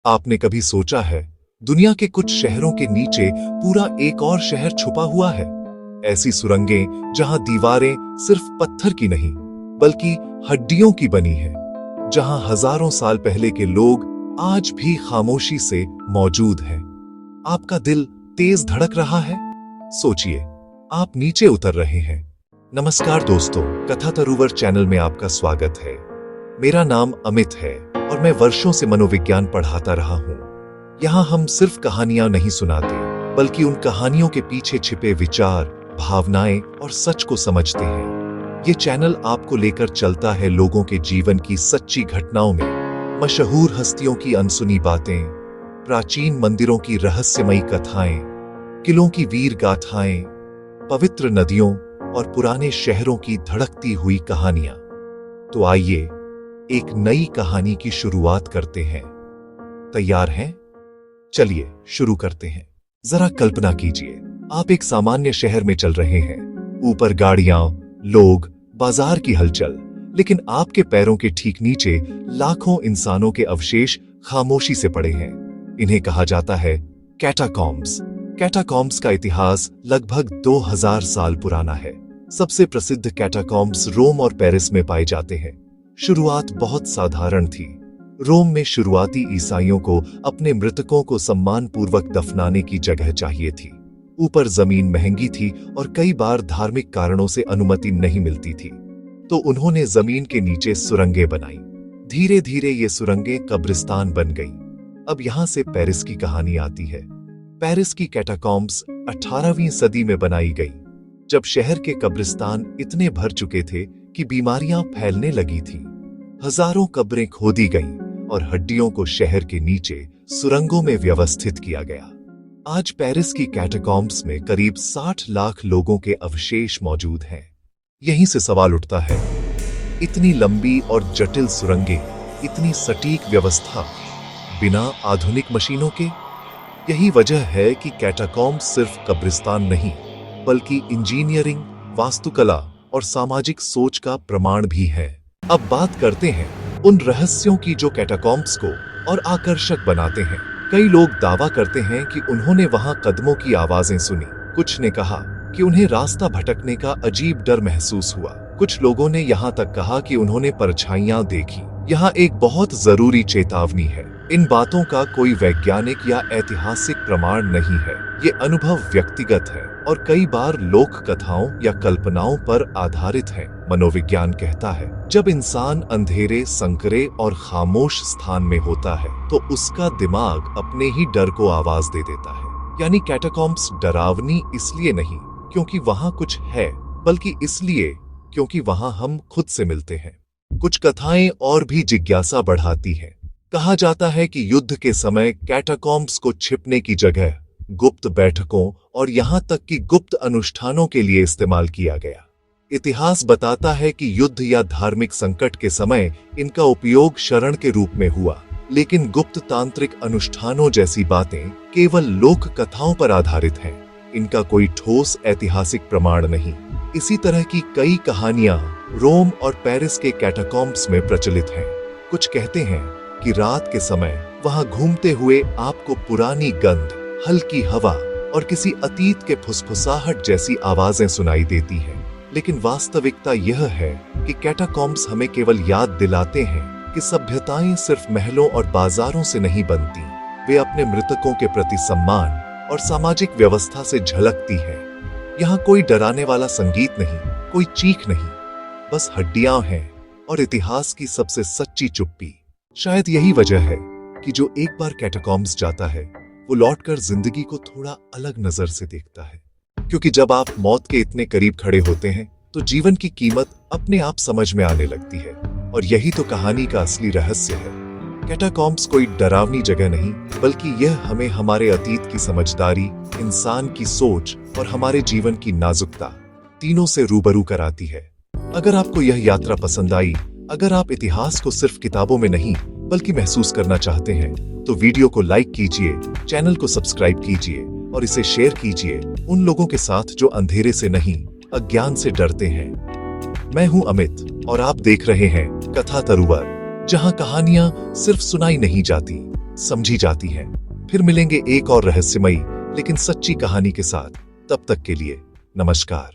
आपने कभी सोचा है दुनिया के कुछ शहरों के नीचे पूरा एक और शहर छुपा हुआ है? ऐसी सुरंगें जहां दीवारें सिर्फ पत्थर की नहीं बल्कि हड्डियों की बनी है, जहां हजारों साल पहले के लोग आज भी खामोशी से मौजूद हैं। आपका दिल तेज धड़क रहा है? सोचिए, आप नीचे उतर रहे हैं। नमस्कार दोस्तों, कथा तरुवर चैनल में आपका स्वागत है। मेरा नाम अमित है और मैं वर्षों से मनोविज्ञान पढ़ाता रहा हूं। यहां हम सिर्फ कहानियां नहीं सुनाते, बल्कि उन कहानियों के पीछे छिपे विचार, भावनाएं और सच को समझते हैं। ये चैनल आपको लेकर चलता है लोगों के जीवन की सच्ची घटनाओं में, मशहूर हस्तियों की अनसुनी बातें, प्राचीन मंदिरों की रहस्यमयी कथाएं, किलों की वीर गाथाएं, पवित्र नदियों और पुराने शहरों की धड़कती हुई कहानियां। तो आइए एक नई कहानी की शुरुआत करते हैं। तैयार हैं? चलिए शुरू करते हैं। जरा कल्पना कीजिए, आप एक सामान्य शहर में चल रहे हैं। ऊपर गाड़ियां, लोग, बाजार की हलचल, लेकिन आपके पैरों के ठीक नीचे लाखों इंसानों के अवशेष खामोशी से पड़े हैं। इन्हें कहा जाता है कैटाकॉम्ब्स। कैटाकॉम्ब्स का इतिहास लगभग 2000 साल पुराना है। सबसे प्रसिद्ध कैटाकॉम्ब्स रोम और पेरिस में पाए जाते हैं। शुरुआत बहुत साधारण थी। रोम में शुरुआती ईसाइयों को अपने मृतकों को सम्मानपूर्वक दफनाने की जगह चाहिए थी। ऊपर जमीन महंगी थी और कई बार धार्मिक कारणों से अनुमति नहीं मिलती थी, तो उन्होंने जमीन के नीचे सुरंगें बनाई। धीरे धीरे ये सुरंगें कब्रिस्तान बन गईं। अब यहां से पेरिस की कहानी आती है। पेरिस की कैटाकॉम्ब्स 18वीं सदी में बनाई गई, जब शहर के कब्रिस्तान इतने भर चुके थे कि बीमारियां फैलने लगी थी। हजारों कब्रें खोदी गईं और हड्डियों को शहर के नीचे सुरंगों में व्यवस्थित किया गया। आज पेरिस की कैटाकॉम्ब्स में करीब 60 लाख लोगों के अवशेष मौजूद हैं। यहीं से सवाल उठता है, इतनी लंबी और जटिल सुरंगें, इतनी सटीक व्यवस्था, बिना आधुनिक मशीनों के? यही वजह है कि कैटाकॉम्ब्स सिर्फ कब्रिस्तान नहीं, बल्कि इंजीनियरिंग, वास्तुकला और सामाजिक सोच का प्रमाण भी है। अब बात करते हैं उन रहस्यों की जो कैटाकॉम्ब्स को और आकर्षक बनाते हैं। कई लोग दावा करते हैं कि उन्होंने वहां कदमों की आवाजें सुनी। कुछ ने कहा कि उन्हें रास्ता भटकने का अजीब डर महसूस हुआ। कुछ लोगों ने यहाँ तक कहा कि उन्होंने परछाइयां देखी। यहाँ एक बहुत जरूरी चेतावनी है, इन बातों का कोई वैज्ञानिक या ऐतिहासिक प्रमाण नहीं है। ये अनुभव व्यक्तिगत है और कई बार लोक कथाओं या कल्पनाओं पर आधारित है। मनोविज्ञान कहता है, जब इंसान अंधेरे, संकरे और खामोश स्थान में होता है तो उसका दिमाग अपने ही डर को आवाज दे देता है। यानी कैटाकॉम्ब्स डरावनी इसलिए नहीं क्योंकि वहां कुछ है, बल्कि इसलिए क्योंकि वहां हम खुद से मिलते हैं। कुछ कथाएं और भी जिज्ञासा बढ़ाती हैं। कहा जाता है कि युद्ध के समय कैटाकॉम्ब्स को छिपने की जगह गुप्त बैठकों और यहां तक कि गुप्त अनुष्ठानों के लिए इस्तेमाल किया गया। इतिहास बताता है कि युद्ध या धार्मिक संकट के समय इनका उपयोग शरण के रूप में हुआ, लेकिन गुप्त तांत्रिक अनुष्ठानों जैसी बातें केवल लोक कथाओं पर आधारित हैं। इनका कोई ठोस ऐतिहासिक प्रमाण नहीं। इसी तरह की कई कहानियां रोम और पेरिस के कैटाकॉम्ब्स में प्रचलित हैं। कुछ कहते हैं कि रात के समय वहां घूमते हुए आपको पुरानी गंध, हल्की हवा और किसी अतीत के फुसफुसाहट जैसी आवाजें सुनाई देती हैं। लेकिन वास्तविकता यह है कि कैटाकॉम्ब्स हमें केवल याद दिलाते हैं कि सभ्यताएं सिर्फ महलों और बाजारों से नहीं बनती। वे अपने मृतकों के प्रति सम्मान और सामाजिक व्यवस्था से झलकती हैं। यहाँ कोई डराने वाला संगीत नहीं, कोई चीख नहीं, बस हड्डियां हैं और इतिहास की सबसे सच्ची चुप्पी। शायद यही वजह है कि जो एक बार कैटाकॉम्ब्स जाता है वो लौटकर जिंदगी को थोड़ा अलग नजर से देखता है। क्योंकि जब आप मौत के इतने करीब खड़े होते हैं तो जीवन की कीमत अपने आप समझ में आने लगती है। और यही तो कहानी का असली रहस्य है। कैटाकॉम्ब्स कोई डरावनी जगह नहीं, बल्कि यह हमें हमारे अतीत की समझदारी, इंसान की सोच और हमारे जीवन की नाजुकता तीनों से रूबरू कराती है। अगर आपको यह यात्रा पसंद आई, अगर आप इतिहास को सिर्फ किताबों में नहीं बल्कि महसूस करना चाहते हैं, तो वीडियो को लाइक कीजिए, चैनल को सब्सक्राइब कीजिए और इसे शेयर कीजिए उन लोगों के साथ जो अंधेरे से नहीं, अज्ञान से डरते हैं। मैं हूं अमित और आप देख रहे हैं कथा तरुवर, जहां कहानियां सिर्फ सुनाई नहीं जाती, समझी जाती हैं। फिर मिलेंगे एक और रहस्यमयी लेकिन सच्ची कहानी के साथ। तब तक के लिए नमस्कार।